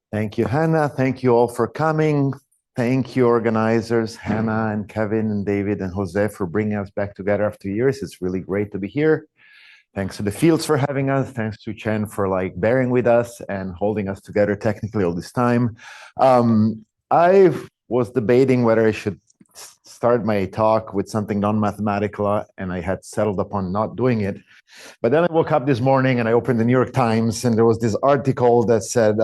Thank you, Hannah. Thank you all for coming. Thank you, organizers, Hannah and Kevin and David and Jose, for bringing us back together after years. It's really great to be here. Thanks to the Fields for having us. Thanks to Chen for bearing with us and holding us together technically all this time. I was debating whether I should start my talk with something non-mathematical, and I had settled upon not doing it. But then I woke up this morning and I opened the New York Times, and there was this article that said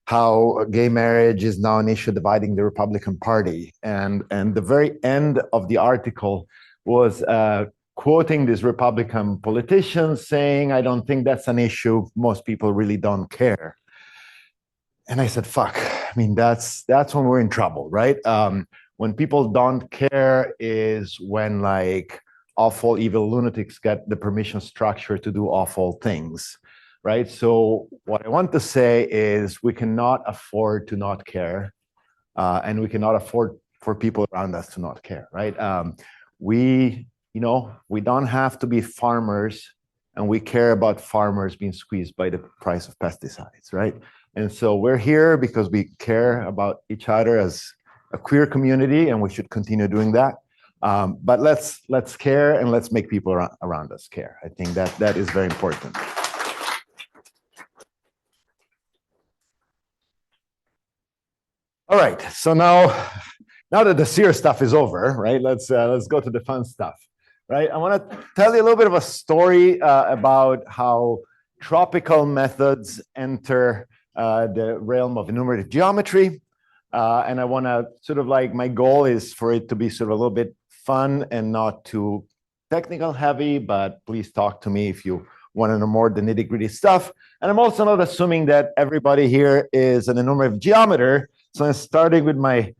how gay marriage is now an issue dividing the Republican Party. And the very end of the article was quoting these Republican politicians saying, I don't think that's an issue. Most people really don't care. And I said, fuck, I mean, that's when we're in trouble, right? When people don't care is when awful, evil lunatics get the permission structure to do awful things. Right? So what I want to say is we cannot afford to not care, and we cannot afford for people around us to not care, right? We don't have to be farmers, and we care about farmers being squeezed by the price of pesticides, right? And so we're here because we care about each other as a queer community, and we should continue doing that. But let's care, and let's make people around us care. I think that is very important. All right, so now that the serious stuff is over, right? Let's go to the fun stuff, right? I want to tell you a little bit of a story about how tropical methods enter the realm of enumerative geometry, and I want to sort of my goal is for it to be sort of a little bit fun and not too technical heavy. But please talk to me if you want to know more the nitty-gritty stuff. And I'm also not assuming that everybody here is an enumerative geometer. So I'm starting with my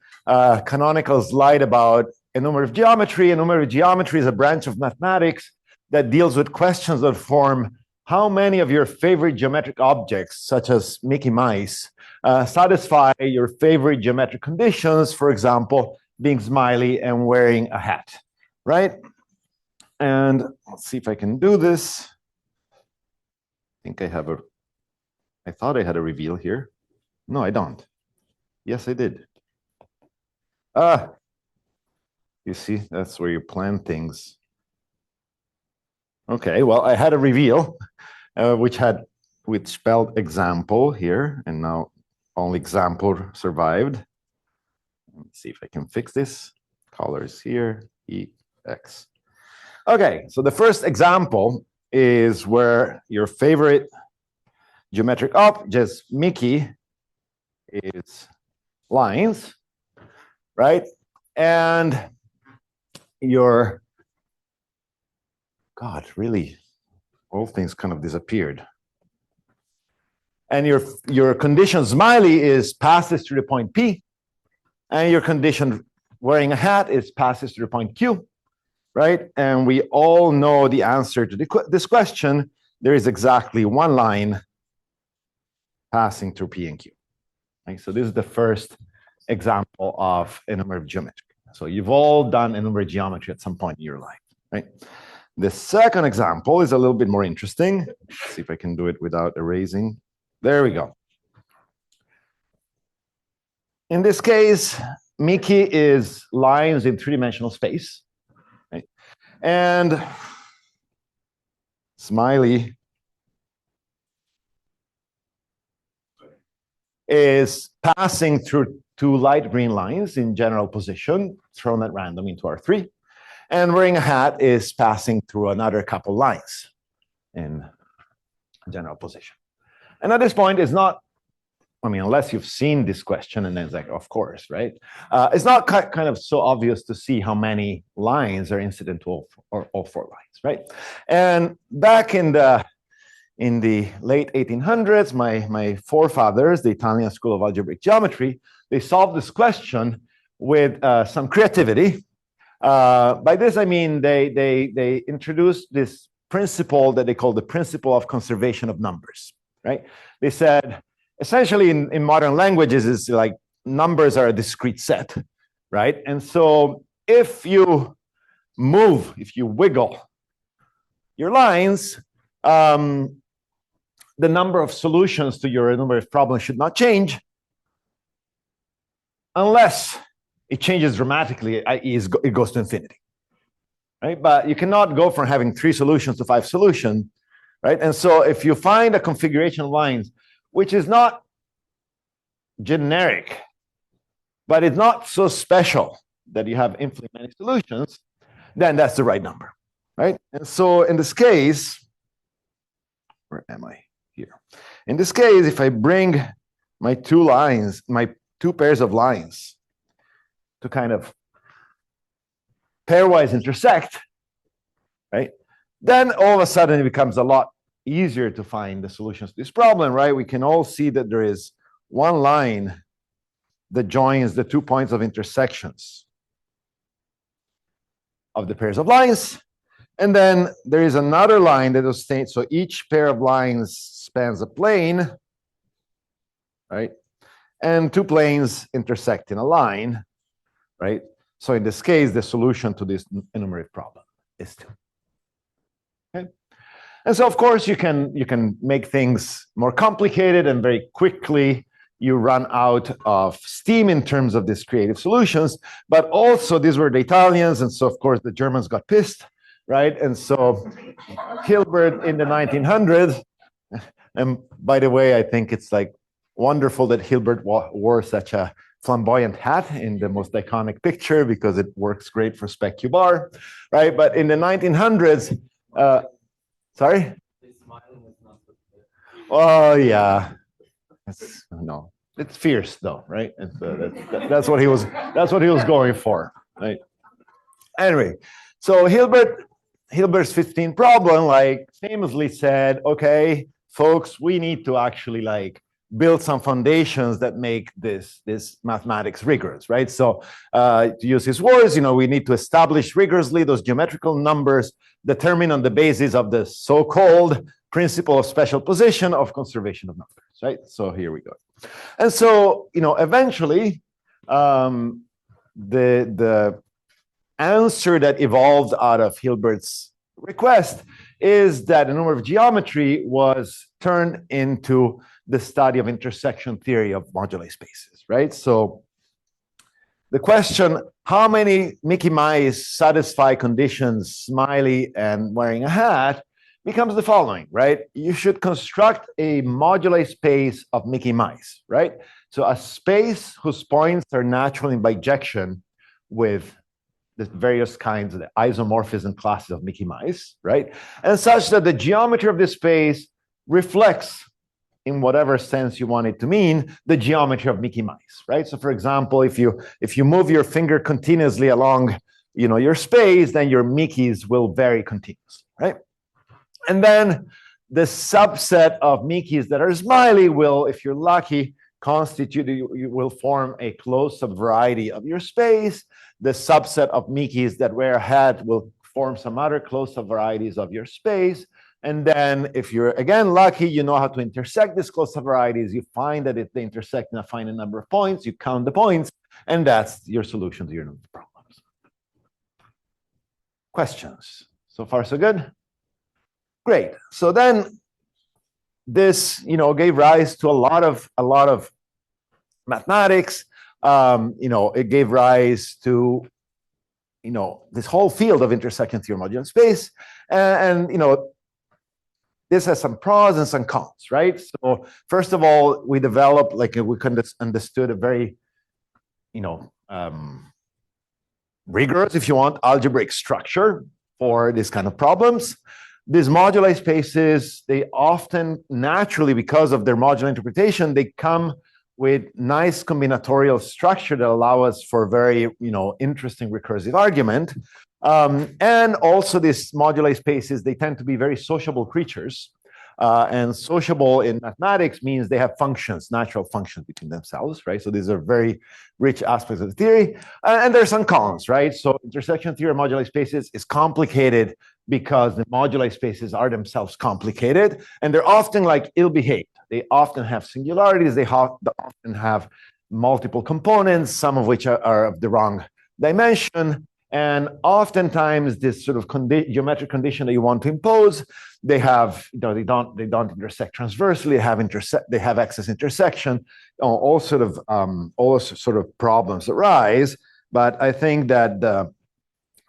canonical slide about enumerative geometry. Enumerative geometry is a branch of mathematics that deals with questions that form how many of your favorite geometric objects, such as Mickey Mouse, satisfy your favorite geometric conditions, for example, being smiley and wearing a hat, right? And let's see if I can do this. I think I thought I had a reveal here. No, I don't. Yes, I did. You see, that's where you plan things. Okay, well, I had a reveal, which spelled example here, and now only example survived. Let's see if I can fix this. Colors here, EX. Okay, so the first example is where your favorite geometric object, Mickey, is lines, right? And really, all things kind of disappeared. And your condition smiley is passes through the point P, and your condition wearing a hat is passes through the point Q, right? And we all know the answer to this question. There is exactly one line passing through P and Q. Right? So this is the first example of enumerative geometry. So you've all done enumerative geometry at some point in your life, right? The second example is a little bit more interesting. Let's see if I can do it without erasing. There we go. In this case, Mickey is lines in three-dimensional space, right? And Smiley is passing through two light green lines in general position, thrown at random into R3. And wearing a hat is passing through another couple lines in general position. And at this point, it's not, unless you've seen this question, and then it's of course, right? It's not kind of so obvious to see how many lines are incident to all four lines, right? And back in the late 1800s, my forefathers, the Italian School of Algebraic Geometry, they solved this question with some creativity. By this, I mean they introduced this principle that they call the principle of conservation of numbers, right? They said, essentially in modern languages, it's like numbers are a discrete set, right? And so if you wiggle your lines, the number of solutions to your enumerative problem should not change unless it changes dramatically, i.e. it goes to infinity, right? But you cannot go from having 3 solutions to 5 solutions, right? And so if you find a configuration of lines which is not generic, but it's not so special that you have infinitely many solutions, then that's the right number, right? And so in this case, where am I here? In this case, if I bring my 2 lines, my 2 pairs of lines to kind of pairwise intersect, right? Then all of a sudden it becomes a lot easier to find the solutions to this problem, right? We can all see that there is one line that joins the 2 points of intersections of the pairs of lines. And then there is another line that is staying. So each pair of lines spans a plane, right? And 2 planes intersect in a line, right? So in this case, the solution to this enumerative problem is 2. Okay? And so, of course, you can make things more complicated, and very quickly you run out of steam in terms of these creative solutions. But also, these were the Italians, and so, of course, the Germans got pissed, right? And so Hilbert in the 1900s, and by the way, I think it's like wonderful that Hilbert wore such a flamboyant hat in the most iconic picture, because it works great for spec Q bar, right? But in the 1900s, sorry? Oh, yeah. No, it's fierce though, right? That's what he was. That's what he was going for, right? Anyway, so Hilbert's 15 problem, like, famously said, okay, folks, we need to actually like build some foundations that make this mathematics rigorous, right? So to use his words, we need to establish rigorously those geometrical numbers determined on the basis of the so-called principle of special position of conservation of numbers, right? So here we go. And so, eventually, the answer that evolved out of Hilbert's request is that a number of geometry was turned into the study of intersection theory of moduli spaces, right? So the question, how many Mickey Mice satisfy conditions, smiley and wearing a hat, becomes the following, right? You should construct a moduli space of Mickey Mice, right? So a space whose points are naturally in bijection with the various kinds of the isomorphism classes of Mickey Mice, right? And such that the geometry of this space reflects, in whatever sense you want it to mean, the geometry of Mickey Mice, right? So for example, if you move your finger continuously along, your space, then your Mickeys will vary continuously, right? And then the subset of Mickeys that are smiley will, if you're lucky, you will form a closed subvariety of your space. The subset of Mickeys that wear a hat will form some other closed subvarieties of your space. And then if you're, again, lucky, you know how to intersect these closed subvarieties. You find that if they intersect in a finite number of points, you count the points, and that's your solution to your problems. Questions? So far, so good? Great. So then this, gave rise to a lot of mathematics. It gave rise to, this whole field of intersection theory of modular space. And this has some pros and some cons, right? So first of all, we developed, we understood a very, rigorous, if you want, algebraic structure for this kind of problems. These moduli spaces, they often naturally, because of their modular interpretation, they come with nice combinatorial structure that allow us for very, interesting recursive argument. And also these moduli spaces, they tend to be very sociable creatures. And sociable in mathematics means they have functions, natural functions between themselves, right? So these are very rich aspects of the theory. And there's some cons, right? So intersection theory of moduli spaces is complicated because the moduli spaces are themselves complicated, and they're often like ill-behaved. They often have singularities. They often have multiple components, some of which are of the wrong dimension. And oftentimes this sort of geometric condition that you want to impose, they have, they don't intersect transversely, they have excess intersection, all sort of problems arise. But I think that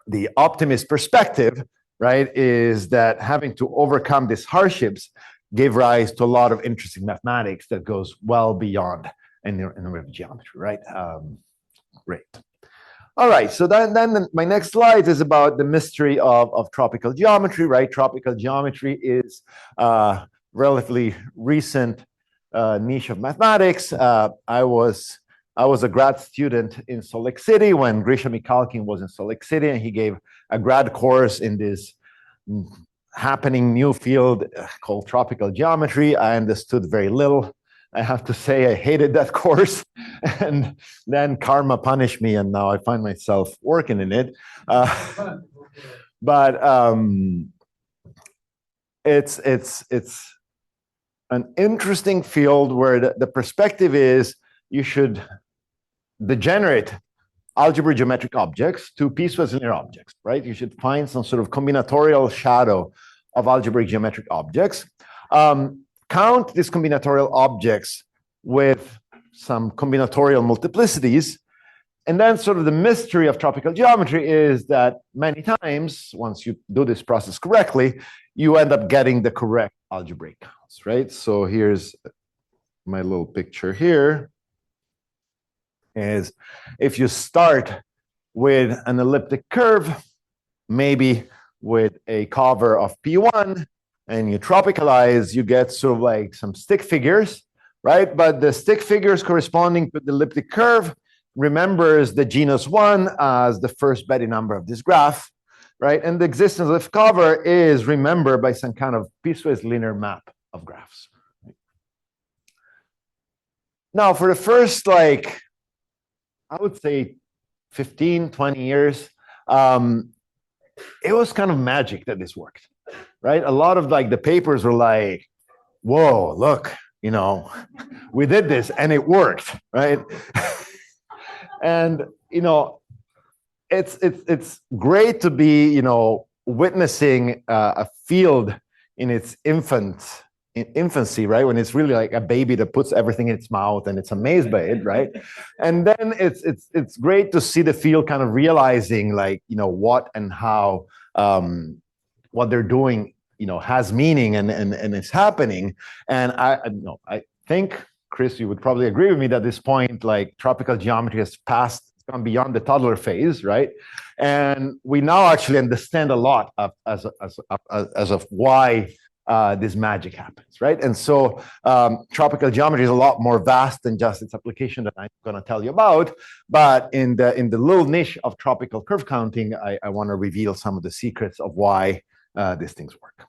the optimist perspective, right, is that having to overcome these hardships gave rise to a lot of interesting mathematics that goes well beyond in the geometry, right? Great. All right, so then my next slide is about the mystery of tropical geometry, right? Tropical geometry is a relatively recent niche of mathematics. I was a grad student in Salt Lake City when Grisha Mikhalkin was in Salt Lake City, and he gave a grad course in this happening new field called tropical geometry. I understood very little. I have to say I hated that course, and then karma punished me, and now I find myself working in it. But it's an interesting field where the perspective is you should degenerate algebraic geometric objects to piecewise linear objects, right? You should find some sort of combinatorial shadow of algebraic geometric objects. Count these combinatorial objects with some combinatorial multiplicities. And then sort of the mystery of tropical geometry is that many times, once you do this process correctly, you end up getting the correct algebraic counts, right? So here's my little picture here. Is if you start with an elliptic curve, maybe with a cover of P1, and you tropicalize, you get sort of like some stick figures, right? But the stick figures corresponding to the elliptic curve remembers the genus 1 as the first Betti number of this graph, right? And the existence of cover is remembered by some kind of piecewise linear map of graphs. Now, for the first, like, I would say 15, 20 years, it was kind of magic that this worked, right? A lot of like the papers were like, whoa, look, you know, we did this and it worked, right? And, you know, it's great to be, you know, witnessing a field in its infancy, right? When it's really like a baby that puts everything in its mouth and it's amazed by it, right? And then it's great to see the field kind of realizing, like, you know, what and how what they're doing, you know, has meaning and it's happening. And I think, Chris, you would probably agree with me that at this point, like, tropical geometry has gone beyond the toddler phase, right? And we now actually understand a lot as of why this magic happens, right? And so tropical geometry is a lot more vast than just its application that I'm going to tell you about. But in the little niche of tropical curve counting, I want to reveal some of the secrets of why these things work.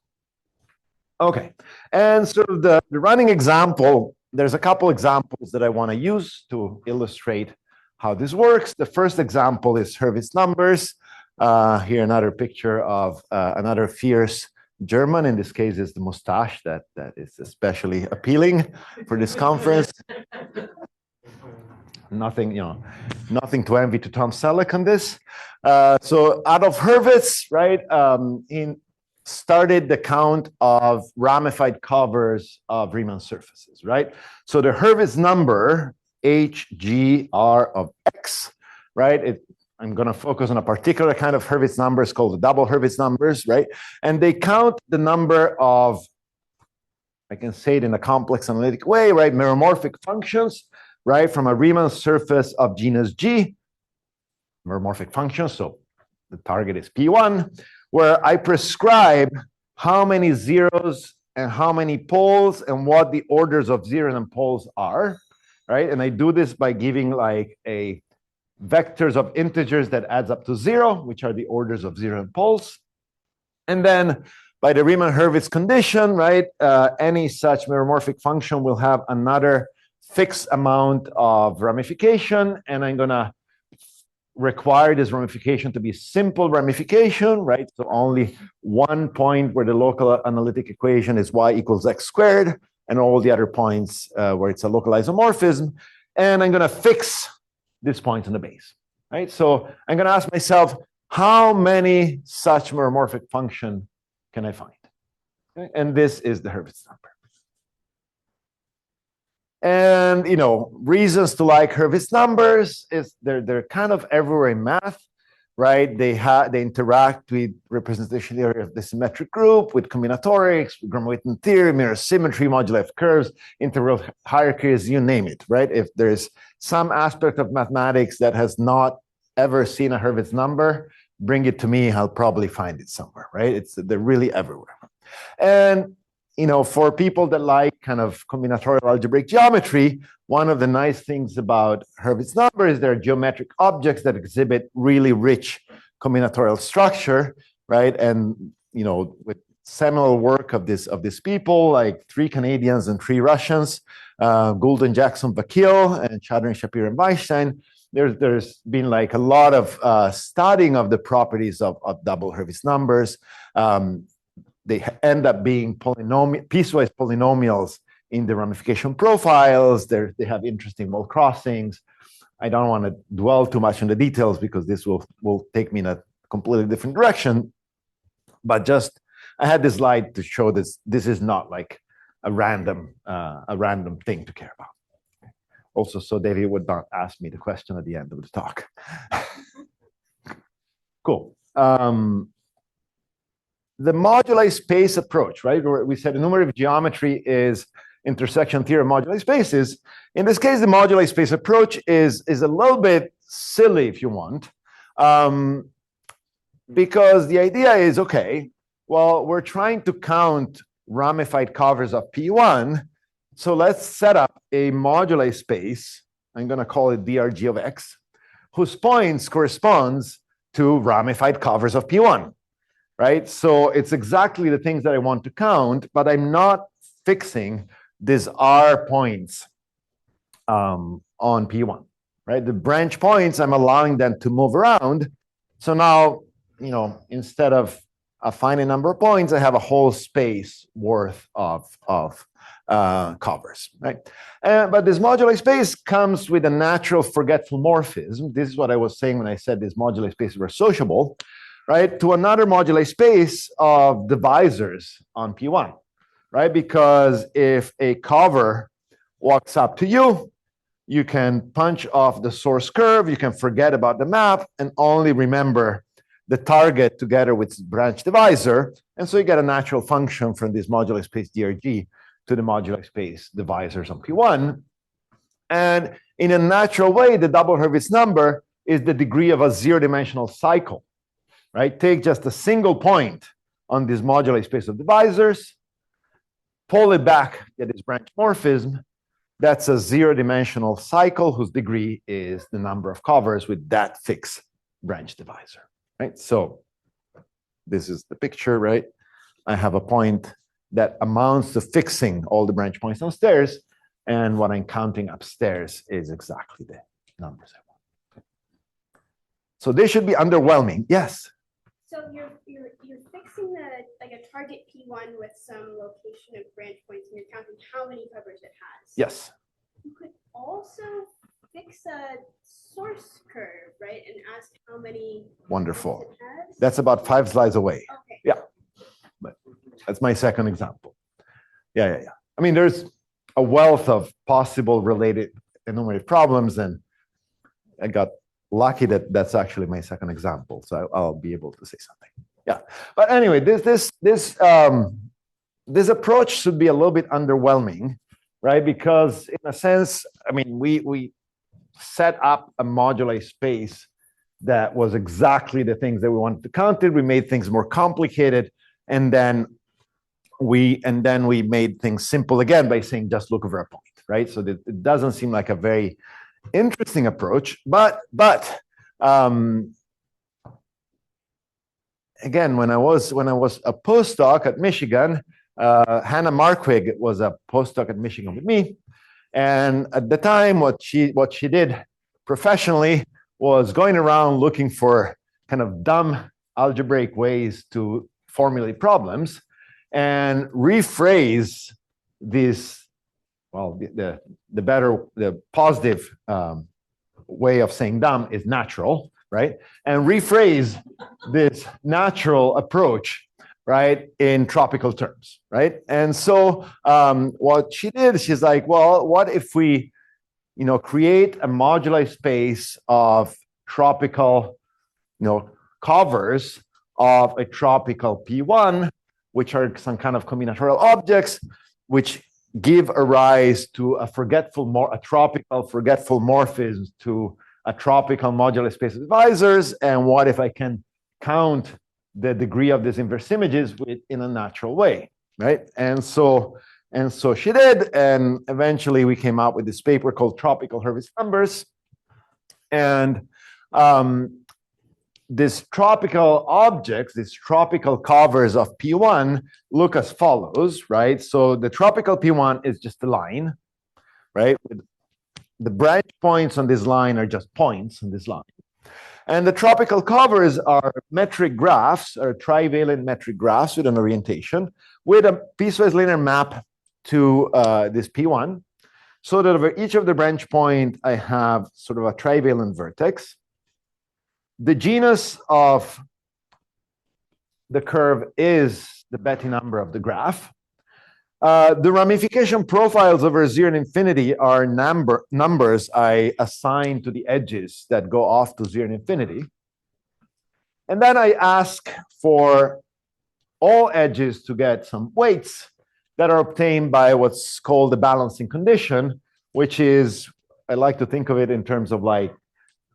Okay, and sort of the running example, there's a couple examples that I want to use to illustrate how this works. The first example is Hurwitz numbers. Here, another picture of another fierce German. In this case, is the mustache that is especially appealing for this conference. Nothing, you know, nothing to envy to Tom Selleck on this. So Adolf Hurwitz, right, he started the count of ramified covers of Riemann surfaces, right? So the Hurwitz number, HGR of X, right? I'm going to focus on a particular kind of Hurwitz numbers called the double Hurwitz numbers, right? And they count the number of, I can say it in a complex analytic way, right? Meromorphic functions, right? From a Riemann surface of genus G, meromorphic functions. So the target is P1, where I prescribe how many zeros and how many poles and what the orders of zeros and poles are, right? And I do this by giving like a vectors of integers that adds up to 0, which are the orders of 0 and poles. And then by the Riemann-Hurwitz condition, right, any such meromorphic function will have another fixed amount of ramification, and I'm going to require this ramification to be simple ramification, right? So only one point where the local analytic equation is y equals x squared, and all the other points where it's a local isomorphism. And I'm going to fix this point on the base, right? So I'm going to ask myself, how many such meromorphic function can I find? Okay? And this is the Hurwitz number. And reasons to like Hurwitz numbers is they're kind of everywhere in math, right? They interact with representation theory of the symmetric group, with combinatorics, Gromov-Witten theory, mirror symmetry, moduli of curves, integral hierarchies, you name it, right? If there's some aspect of mathematics that has not ever seen a Hurwitz number, bring it to me. I'll probably find it somewhere, right? They're really everywhere. And for people that like kind of combinatorial algebraic geometry, one of the nice things about Hurwitz number is they're geometric objects that exhibit really rich combinatorial structure, right? And with seminal work of this people, like 3 Canadians and 3 Russians, Goulden, Jackson, Vakil, and Chadrin, Shapiro, and Weinstein, there's been like a lot of studying of the properties of double Hurwitz numbers. They end up being piecewise polynomials in the ramification profiles. They have interesting mole crossings. I don't want to dwell too much on the details because this will take me in a completely different direction. But I had this slide to show this is not like a random thing to care about. Also, so David would not ask me the question at the end of the talk. Cool. The moduli space approach, right? We said enumerative geometry is intersection theory of moduli spaces. In this case, the moduli space approach is a little bit silly, if you want, because the idea is, okay, well, we're trying to count ramified covers of P1, so let's set up a moduli space. I'm going to call it DRG of X, whose points corresponds to ramified covers of P1. Right? So it's exactly the things that I want to count, but I'm not fixing these R points on P1, right? The branch points, I'm allowing them to move around. So now, instead of a finite number of points, I have a whole space worth of covers, right? But this moduli space comes with a natural forgetful morphism. This is what I was saying when I said these moduli spaces were sociable, right, to another moduli space of divisors on P1, right? Because if a cover walks up to you, you can punch off the source curve, you can forget about the map, and only remember the target together with its branch divisor. And so you get a natural function from this moduli space DRG to the moduli space divisors on P1. And in a natural way, the double Hurwitz number is the degree of a zero-dimensional cycle. Right? Take just a single point on this moduli space of divisors, pull it back, get this branch morphism. That's a zero-dimensional cycle whose degree is the number of covers with that fixed branch divisor. Right? So this is the picture, right? I have a point that amounts to fixing all the branch points downstairs, and what I'm counting upstairs is exactly the numbers I want. So they should be underwhelming. Yes. So you're fixing a target P1 with some location of branch points, and you're counting how many covers it has. Yes. You could also fix a source curve, right, and ask how many. Wonderful. It has. That's about 5 slides away. Okay. Yeah, but that's my second example. Yeah. I mean, there's a wealth of possible related enumerative problems, and I got lucky that that's actually my second example, so I'll be able to say something. Yeah, but anyway, this approach should be a little bit underwhelming, right? Because in a sense, I mean, we set up a moduli space that was exactly the things that we wanted to count it. We made things more complicated, and then we made things simple again by saying just look over a point, right? So that it doesn't seem like a very interesting approach, but again, when I was a postdoc at Michigan, Hannah Marquig was a postdoc at Michigan with me, and at the time, what she did professionally was going around looking for kind of dumb algebraic ways to formulate problems and rephrase this. Well, the positive way of saying dumb is natural, right? And rephrase this natural approach, right, in tropical terms, right? And so what she did, she's like, well, what if we, create a moduli space of tropical, covers of a tropical P1, which are some kind of combinatorial objects, which give a rise to a tropical forgetful morphism to a tropical modular space of divisors. And what if I can count the degree of these inverse images in a natural way, right? And so she did, and eventually we came up with this paper called Tropical Hurwitz Numbers. And these tropical objects, these tropical covers of P1 look as follows, right? So the tropical P1 is just a line, right? The branch points on this line are just points on this line. And the tropical covers are metric graphs, or trivalent metric graphs with an orientation, with a piecewise linear map to this P1, so that over each of the branch point, I have sort of a trivalent vertex. The genus of the curve is the Betti number of the graph. The ramification profiles over 0 and infinity are numbers I assign to the edges that go off to 0 and infinity. And then I ask for all edges to get some weights that are obtained by what's called the balancing condition, which is, I like to think of it in terms of like,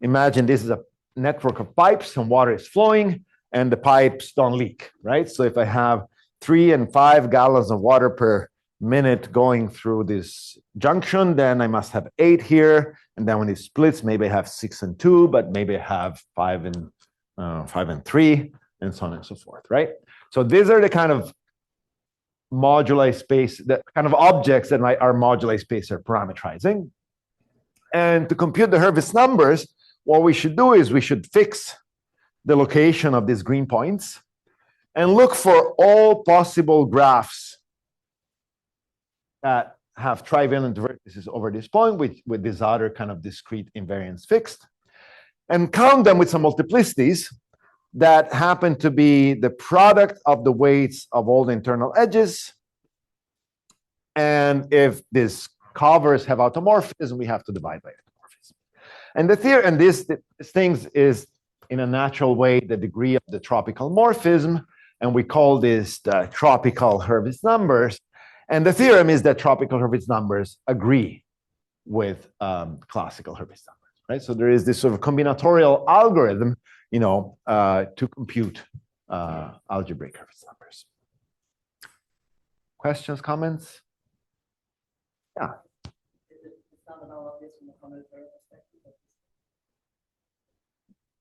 imagine this is a network of pipes and water is flowing and the pipes don't leak, right? So if I have 3 and 5 gallons of water per minute going through this junction, then I must have 8 here. And then when it splits, maybe I have 6 and 2, but maybe I have 5 and 3, and so on and so forth, right? So these are the kind of moduli space, the kind of objects that our moduli space are parameterizing. And to compute the Hurwitz numbers, what we should do is we should fix the location of these green points and look for all possible graphs that have trivalent vertices over this point with this other kind of discrete invariance fixed, and count them with some multiplicities that happen to be the product of the weights of all the internal edges. And if these covers have automorphism, we have to divide by automorphism. And the theory, and this things is in a natural way the degree of the tropical morphism, and we call this the tropical Hurwitz numbers. And the theorem is that tropical Hurwitz numbers agree with classical Hurwitz numbers, right? So there is this sort of combinatorial algorithm, to compute algebraic Hurwitz numbers. Questions, comments? Yeah.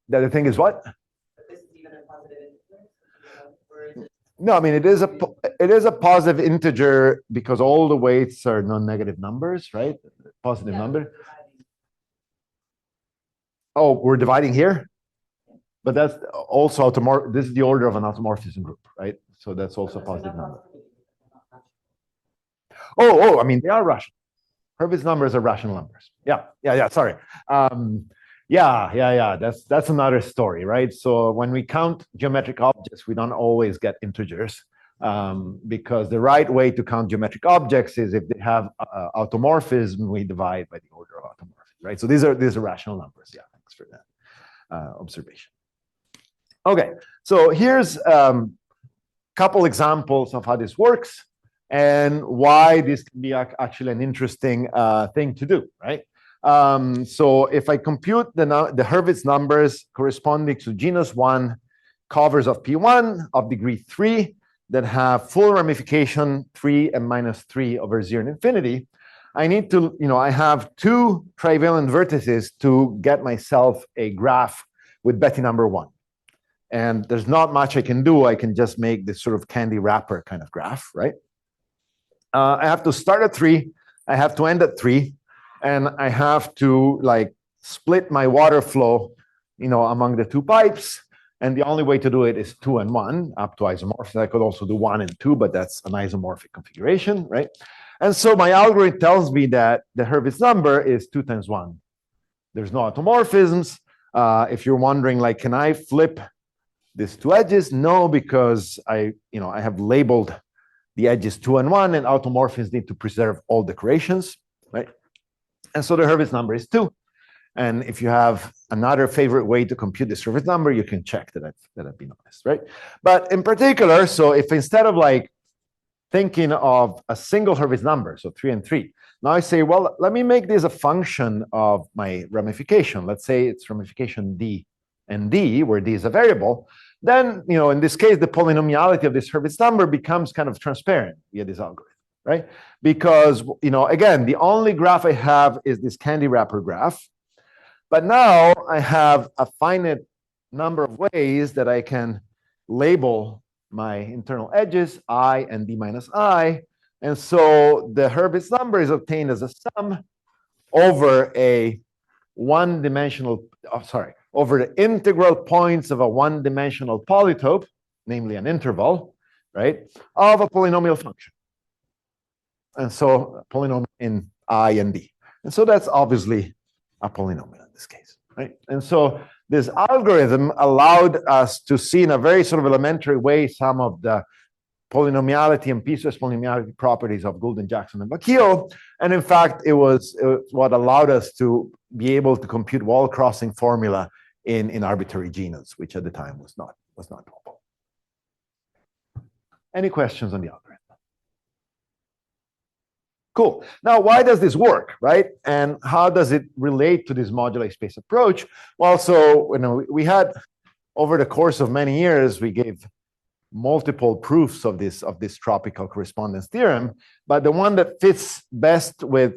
That the thing is what? This is even a positive integer? No, I mean it is a positive integer because all the weights are non-negative numbers, right? Positive number. Oh, we're dividing here, but that's also this is the order of an automorphism group, right? So that's also a positive number. Oh, I mean they are rational. Hurwitz numbers are rational numbers. Yeah. Sorry. Yeah. That's another story, right? So when we count geometric objects, we don't always get integers because the right way to count geometric objects is if they have automorphism, we divide by the order of automorphism, right? So these are rational numbers. Yeah, thanks for that observation. Okay, so here's a couple examples of how this works and why this can be actually an interesting thing to do, right? So if I compute the Hurwitz numbers corresponding to genus 1 covers of P1 of degree 3 that have full ramification 3 and minus 3 over 0 and infinity, I need to, I have 2 trivalent vertices to get myself a graph with Betti number 1. And there's not much I can do. I can just make this sort of candy wrapper kind of graph, right? I have to start at 3. I have to end at 3. And I have to split my water flow, among the 2 pipes. And the only way to do it is 2 and 1 up to isomorphism. I could also do 1 and 2, but that's an isomorphic configuration, right? And so my algorithm tells me that the Hurwitz number is 2 times 1. There's no automorphisms. If you're wondering, like, can I flip these two edges? No, because I have labeled the edges 2 and 1, and automorphisms need to preserve all decorations, right? And so the Hurwitz number is 2. And if you have another favorite way to compute this Hurwitz number, you can check that I've been honest, right? But in particular, so if instead of like thinking of a single Hurwitz number, so 3 and 3, now I say, well, let me make this a function of my ramification. Let's say it's ramification d and d, where d is a variable. Then, in this case, the polynomiality of this Hurwitz number becomes kind of transparent via this algorithm, right? Because, again, the only graph I have is this candy wrapper graph. But now I have a finite number of ways that I can label my internal edges, I and d minus I. And so the Hurwitz number is obtained as a sum over a one-dimensional, over the integral points of a one-dimensional polytope, namely an interval, right, of a polynomial function. And so a polynomial in I and d. And so that's obviously a polynomial in this case, right? And so this algorithm allowed us to see in a very sort of elementary way some of the polynomiality and piecewise polynomiality properties of Gould and Jackson and Bakio. And in fact, it was what allowed us to be able to compute wall-crossing formula in arbitrary genus, which at the time was not doable. Any questions on the algorithm? Cool. Now, why does this work, right? And how does it relate to this moduli space approach? Well, so we had, over the course of many years, we gave multiple proofs of this tropical correspondence theorem, but the one that fits best with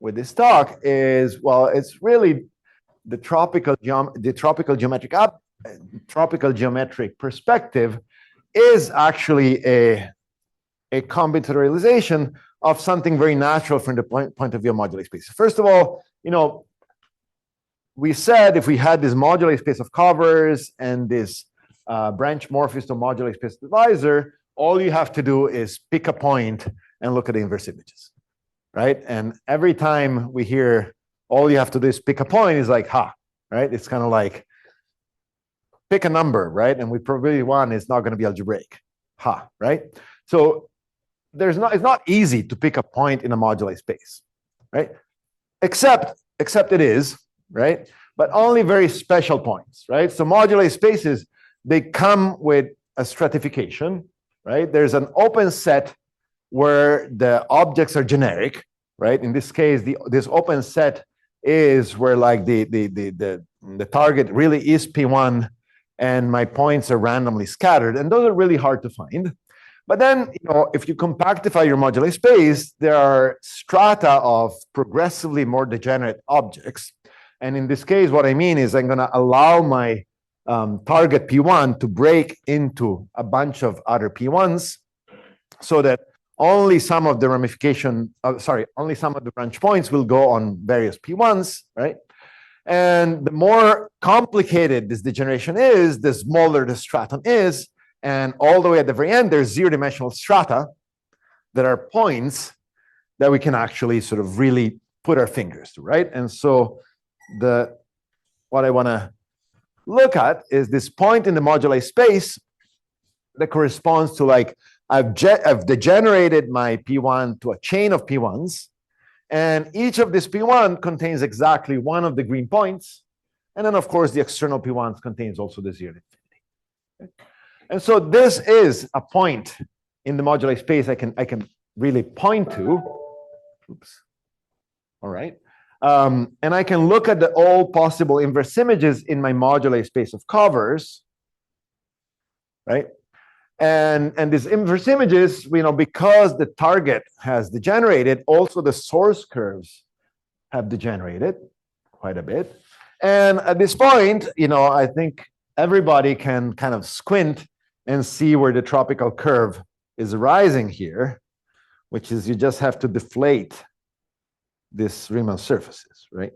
this talk is, well, it's really the tropical geometric perspective is actually a combinatorialization of something very natural from the point of view of moduli space. First of all, we said if we had this moduli space of covers and this branch morphist or moduli space divisor, all you have to do is pick a point and look at the inverse images, right? And every time we hear all you have to do is pick a point, is like, right? It's kind of like pick a number, right? And with probability 1, it's not going to be algebraic, right? So it's not easy to pick a point in a moduli space, right? Except it is, right? But only very special points, right? So moduli spaces, they come with a stratification, right? There's an open set where the objects are generic, right? In this case, this open set is where like the target really is P1 and my points are randomly scattered, and those are really hard to find. But then, if you compactify your moduli space, there are strata of progressively more degenerate objects. And in this case, what I mean is I'm going to allow my target P1 to break into a bunch of other P1s so that only some of the only some of the branch points will go on various P1s, right? And the more complicated this degeneration is, the smaller the stratum is. And all the way at the very end, there's zero-dimensional strata that are points that we can actually sort of really put our fingers to, right? And so what I want to look at is this point in the moduli space that corresponds to like, I've degenerated my P1 to a chain of P1s, and each of this P1 contains exactly one of the green points. And then, of course, the external P1 contains also the zero infinity. Okay? And so this is a point in the moduli space I can really point to. Oops. All right. And I can look at all possible inverse images in my moduli space of covers, right? And these inverse images, because the target has degenerated, also the source curves have degenerated quite a bit. And at this point, I think everybody can kind of squint and see where the tropical curve is rising here, which is you just have to deflate these Riemann surfaces, right?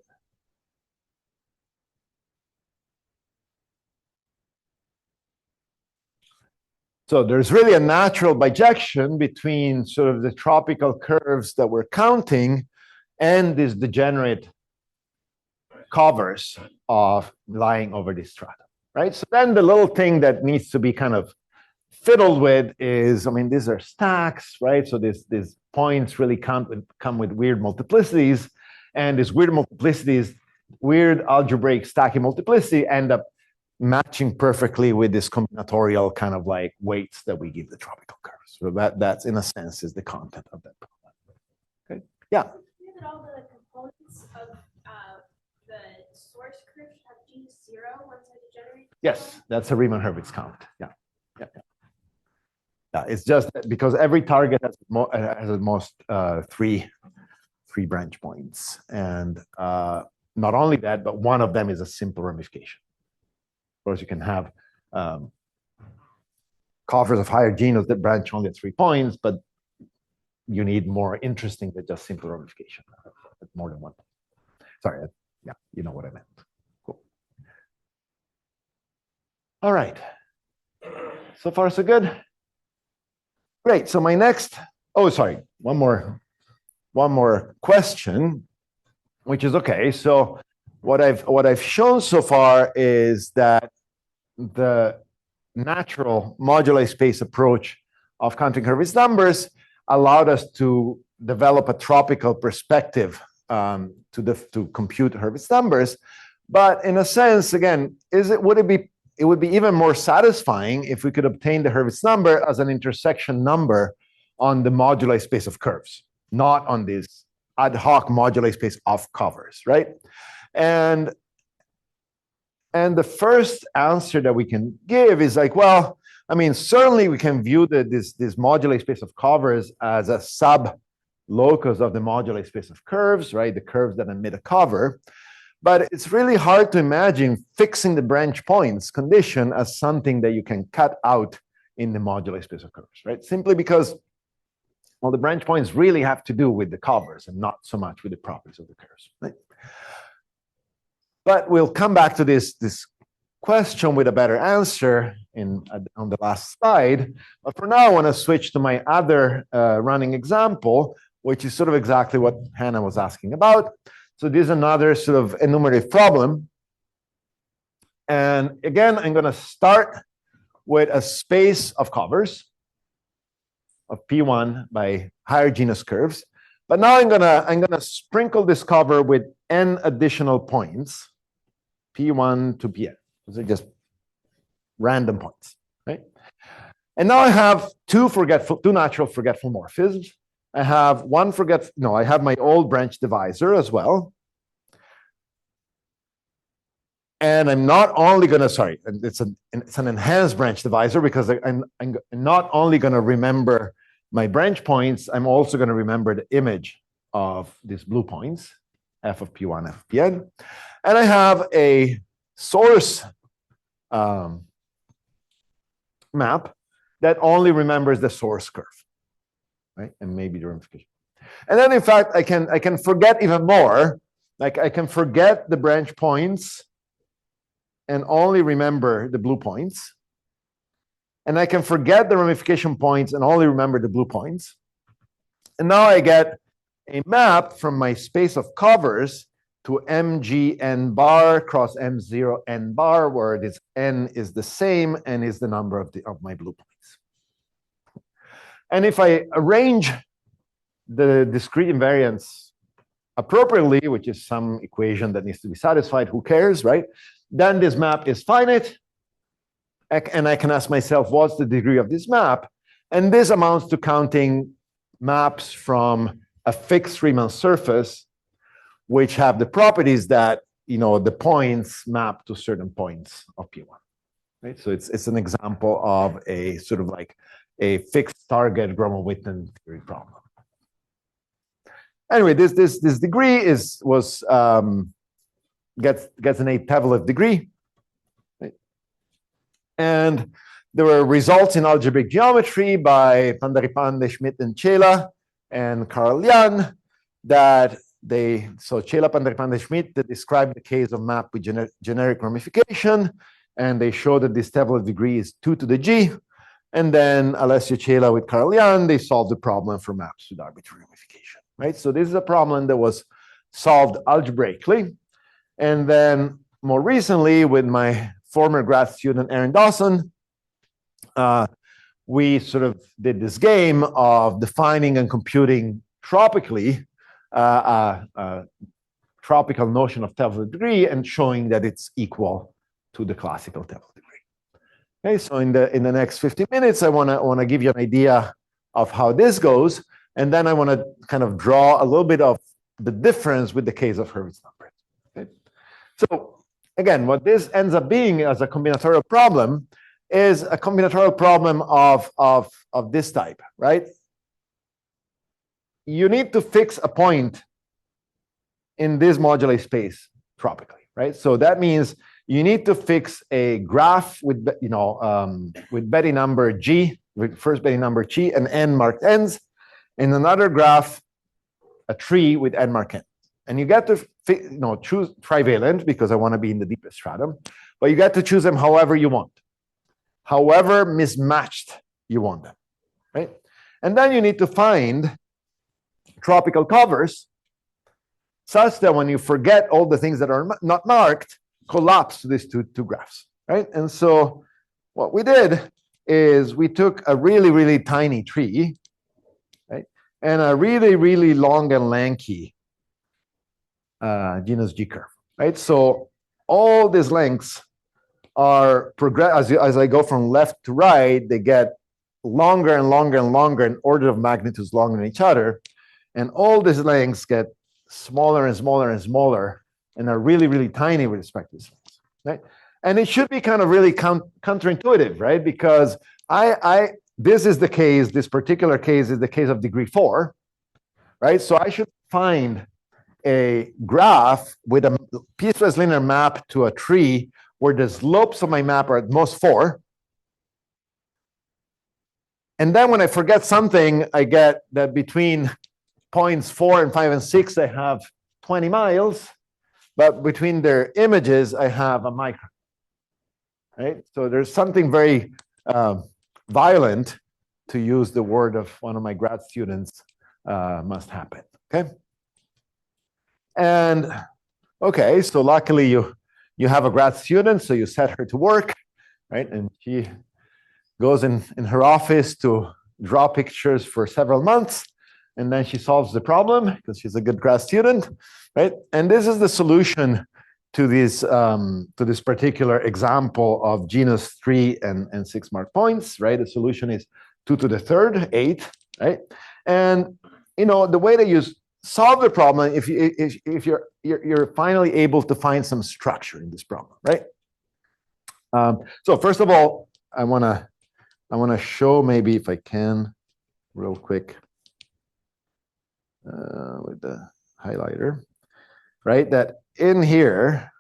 So there's really a natural bijection between sort of the tropical curves that we're counting and this degenerate covers of lying over this stratum, right? So then the little thing that needs to be kind of fiddled with is, I mean, these are stacks, right? So these points really come with weird multiplicities, and these weird multiplicities, weird algebraic stacking multiplicity end up matching perfectly with this combinatorial kind of like weights that we give the tropical curves. So that's in a sense is the content of that problem. Okay, yeah. That all the components of the source curve should have G0 once I degenerate. Yes, that's a Riemann-Hurwitz count. Yeah. It's just because every target has at most three branch points, and not only that, but one of them is a simple ramification. Of course, you can have covers of higher genus that branch only at 3 points, but you need more interesting than just simple ramification. More than one. Sorry, yeah, you know what I meant. Cool. All right. So far, so good. Great. So my next, oh, sorry, one more question, which is okay. So what I've shown so far is that the natural moduli space approach of counting Hurwitz numbers allowed us to develop a tropical perspective to compute Hurwitz numbers. But in a sense, again, it would be even more satisfying if we could obtain the Hurwitz number as an intersection number on the moduli space of curves, not on this ad hoc moduli space of covers, right? And the first answer that we can give is like, well, I mean, certainly we can view this moduli space of covers as a sub-locus of the moduli space of curves, right? The curves that emit a cover. But it's really hard to imagine fixing the branch points condition as something that you can cut out in the moduli space of curves, right? Simply because, well, the branch points really have to do with the covers and not so much with the properties of the curves, right? But we'll come back to this question with a better answer on the last slide. But for now, I want to switch to my other running example, which is sort of exactly what Hannah was asking about. So this is another sort of enumerative problem. And again, I'm going to start with a space of covers of P1 by higher genus curves. But now I'm gonna sprinkle this cover with n additional points, P1 to Pn. Those are just random points, right? And now I have two natural forgetful morphisms. I have I have my old branch divisor as well. And I'm not only going to, it's an enhanced branch divisor because I'm not only going to remember my branch points, I'm also going to remember the image of these blue points, f of P1, f of Pn. And I have a source map that only remembers the source curve, right? And maybe the ramification. And then, in fact, I can forget even more. Like I can forget the branch points and only remember the blue points. And I can forget the ramification points and only remember the blue points. And now I get a map from my space of covers to mg n bar cross m0 n bar, where this n is the same and is the number of my blue points. And if I arrange the discrete invariance appropriately, which is some equation that needs to be satisfied, who cares, right? Then this map is finite. And I can ask myself, what's the degree of this map? And this amounts to counting maps from a fixed Riemann surface, which have the properties that, the points map to certain points of P1. Right? So it's an example of a sort of like a fixed target Gromov-Witten theory problem. Anyway, this degree gets an 8-Tavelov degree. Right? And there were results in algebraic geometry by Pandaripande, Schmidt, and Cela and Carl Jan that Cela, Pandaripande, Schmidt, they described the case of map with generic ramification, and they showed that this Tavelov degree is 2 to the g. And then Alessio Cela with Carl Jan, they solved the problem for maps with arbitrary ramification. Right? So this is a problem that was solved algebraically. And then more recently, with my former grad student, Aaron Dawson, we sort of did this game of defining and computing tropically tropical notion of Telford degree and showing that it's equal to the classical Telford degree. Okay, so in the next 50 minutes, I want to give you an idea of how this goes, and then I want to kind of draw a little bit of the difference with the case of Hurwitz numbers. Okay? So again, what this ends up being as a combinatorial problem is a combinatorial problem of this type, right? You need to fix a point in this moduli space tropically, right? So that means you need to fix a graph with, with Betty number G, with first Betty number G and n marked n's, and another graph, a tree with n marked n. And you get to choose trivalent because I want to be in the deepest stratum, but you get to choose them however you want, however mismatched you want them, right? And then you need to find tropical covers such that when you forget all the things that are not marked, collapse to these two graphs, right? And so what we did is we took a really, really tiny tree, right, and a really, really long and lanky genus G curve, right? So all these lengths are as I go from left to right, they get longer and longer and longer, in order of magnitudes longer than each other, and all these lengths get smaller and smaller and smaller, and are really, really tiny with respect to this, right? And it should be kind of really counterintuitive, right? Because this is the case, this particular case is the case of degree 4, right? So I should find a graph with a piecewise linear map to a tree where the slopes of my map are at most 4. And then when I forget something, I get that between points 4 and 5 and 6, I have 20 miles, but between their images, I have a micron, right? So there's something very violent, to use the word of one of my grad students, must happen, okay? And okay, so luckily you have a grad student, so you set her to work, right? And she goes in her office to draw pictures for several months, and then she solves the problem because she's a good grad student, right? And this is the solution to this particular example of genus 3 and 6 mark points, right? The solution is 2 to the third, 8, right? And the way that you solve the problem, if you're finally able to find some structure in this problem, right? So first of all, I wanna show, maybe if I can, real quick, with the highlighter, right? That in here,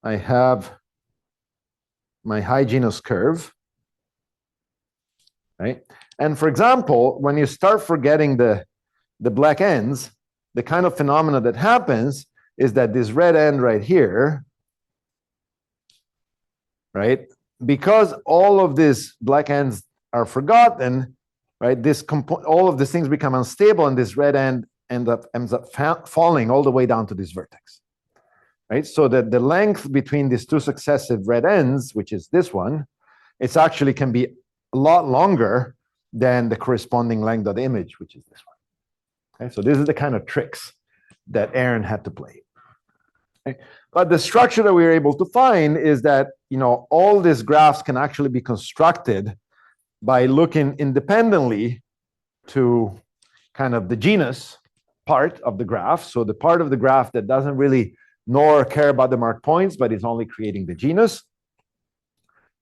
I have my high genus curve, right? And for example, when you start forgetting the black ends, the kind of phenomena that happens is that this red end right here, right? Because all of these black ends are forgotten, right? All of these things become unstable, and this red end ends up falling all the way down to this vertex, right? So that the length between these two successive red ends, which is this one, it actually can be a lot longer than the corresponding length of the image, which is this one. Okay, so this is the kind of tricks that Aaron had to play. Okay? But the structure that we were able to find is that all these graphs can actually be constructed by looking independently to kind of the genus part of the graph. So the part of the graph that doesn't really know or care about the marked points, but is only creating the genus.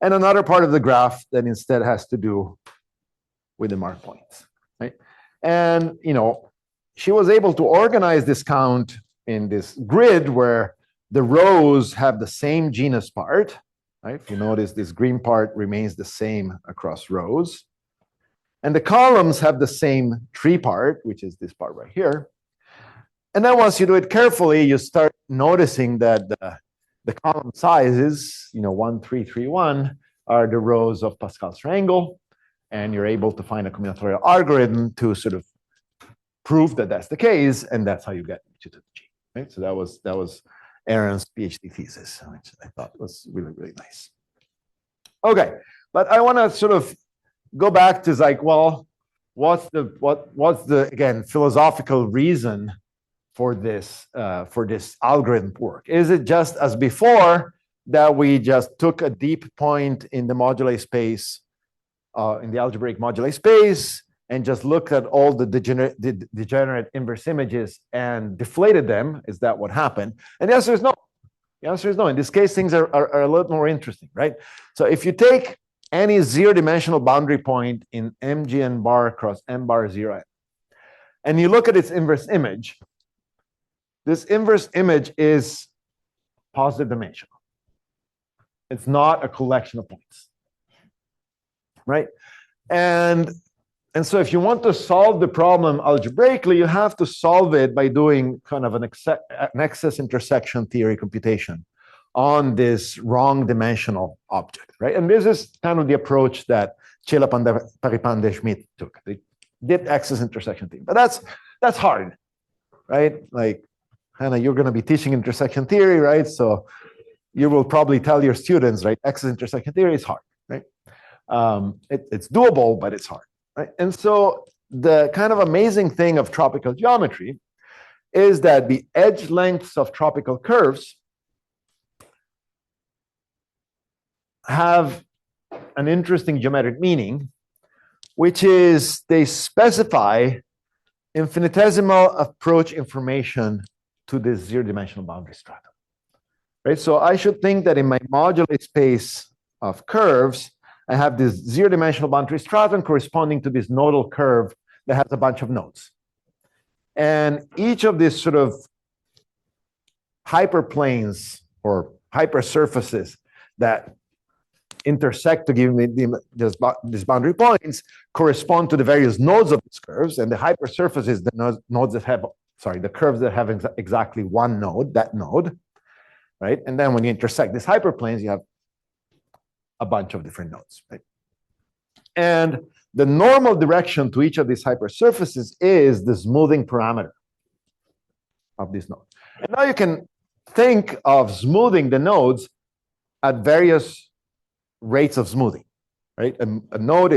And another part of the graph that instead has to do with the marked points, right? And, she was able to organize this count in this grid where the rows have the same genus part, right? If you notice, this green part remains the same across rows. And the columns have the same tree part, which is this part right here. And then once you do it carefully, you start noticing that the column sizes, 1, 3, 3, 1, are the rows of Pascal's triangle. And you're able to find a combinatorial algorithm to sort of prove that that's the case, and that's how you get to the G. right? So that was Aaron's PhD thesis, which I thought was really, really nice. Okay, but I want to sort of go back to like, well, what's the again philosophical reason for this algorithm work? Is it just as before that we just took a deep point in the moduli space, in the algebraic moduli space, and just looked at all the degenerate inverse images and deflated them? Is that what happened? And the answer is no. The answer is no. In this case, things are a little more interesting, right? So if you take any zero-dimensional boundary point in MGN bar across M bar 0, and you look at its inverse image, this inverse image is positive dimensional. It's not a collection of points, right? And so if you want to solve the problem algebraically, you have to solve it by doing kind of an excess intersection theory computation on this wrong dimensional object, right? And this is kind of the approach that Paripande-Schmidt took. They did excess intersection theory, but that's hard, right? Like, Hannah, you're going to be teaching intersection theory, right? So you will probably tell your students, right, excess intersection theory is hard, right? It's doable, but it's hard. Right? And so the kind of amazing thing of tropical geometry is that the edge lengths of tropical curves have an interesting geometric meaning, which is they specify infinitesimal approach information to this zero-dimensional boundary stratum. Right? So I should think that in my moduli space of curves, I have this zero-dimensional boundary stratum corresponding to this nodal curve that has a bunch of nodes. And each of these sort of hyperplanes or hypersurfaces that intersect to give me these boundary points correspond to the various nodes of these curves. And the hypersurface is the nodes that have, the curves that have exactly one node, that node, right? And then when you intersect these hyperplanes, you have a bunch of different nodes, right? And the normal direction to each of these hypersurfaces is the smoothing parameter of this node. And now you can think of smoothing the nodes at various rates of smoothing, right? A node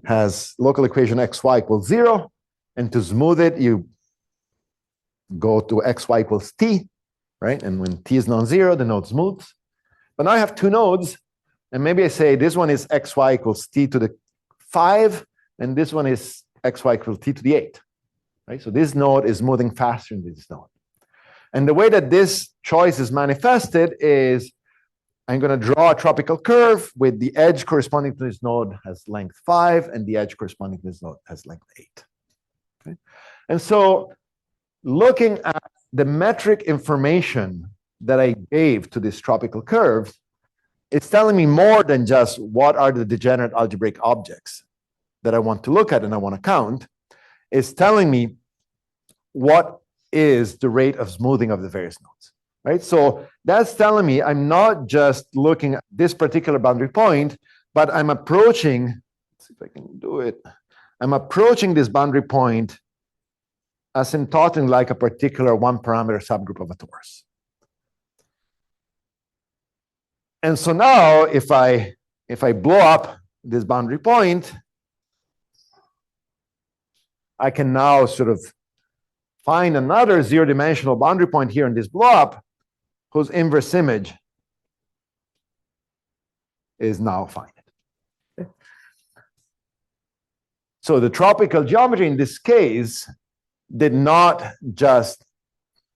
has local equation xy equals 0, and to smooth it, you go to xy equals t, right? And when t is non-zero, the node smooths. But now I have two nodes, and maybe I say this one is xy equals t to the 5, and this one is xy equals t to the 8, right? So this node is smoothing faster than this node. And the way that this choice is manifested is I'm going to draw a tropical curve with the edge corresponding to this node has length 5, and the edge corresponding to this node has length 8. Okay? And so looking at the metric information that I gave to this tropical curve, it's telling me more than just what are the degenerate algebraic objects that I want to look at and I want to count. It's telling me what is the rate of smoothing of the various nodes, right? So that's telling me I'm not just looking at this particular boundary point, but I'm approaching, let's see if I can do it. I'm approaching this boundary point asymptoting like a particular one-parameter subgroup of a torus. And so now, if I blow up this boundary point, I can now sort of find another zero-dimensional boundary point here in this blow-up whose inverse image is now finite. Okay. So the tropical geometry in this case did not just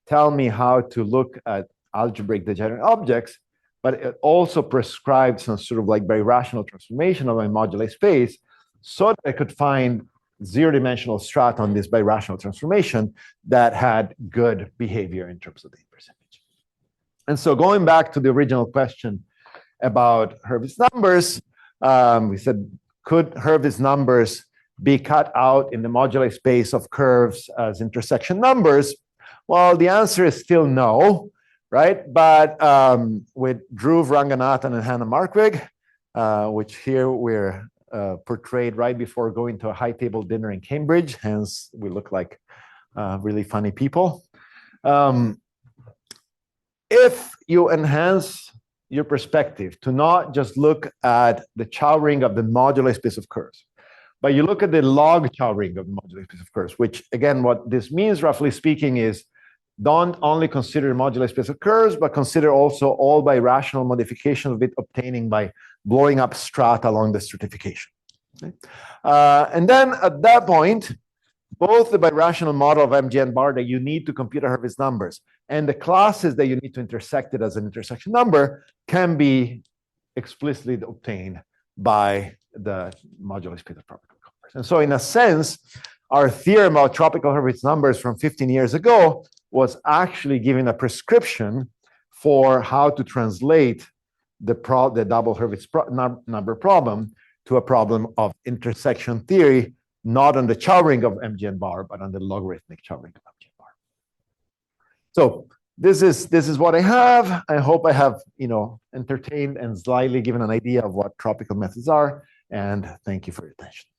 tell me how to look at algebraic degenerate objects, but it also prescribed some sort of like birational transformation of my moduli space so that I could find zero-dimensional strata on this birational transformation that had good behavior in terms of the inverse image. And so going back to the original question about Hurwitz numbers, we said, could Hurwitz numbers be cut out in the moduli space of curves as intersection numbers? Well, the answer is still no, right? But with Dhruv Ranganathan and Hannah Markwig, which here we're portrayed right before going to a high table dinner in Cambridge, hence we look like really funny people. If you enhance your perspective to not just look at the chow ring of the moduli space of curves, but you look at the log chow ring of the moduli space of curves, which again, what this means roughly speaking is don't only consider moduli space of curves, but consider also all birational modification of it obtaining by blowing up strata along the stratification. Okay? And then at that point, both the birational model of MGN bar that you need to compute Hurwitz numbers and the classes that you need to intersect it as an intersection number can be explicitly obtained by the moduli space of tropical numbers. And so in a sense, our theorem about tropical Hurwitz numbers from 15 years ago was actually giving a prescription for how to translate the double Hurwitz number problem to a problem of intersection theory, not on the chow ring of MGN bar, but on the logarithmic chow ring of MGN bar. So this is what I have. I hope I have entertained and slightly given an idea of what tropical methods are. And thank you for your attention.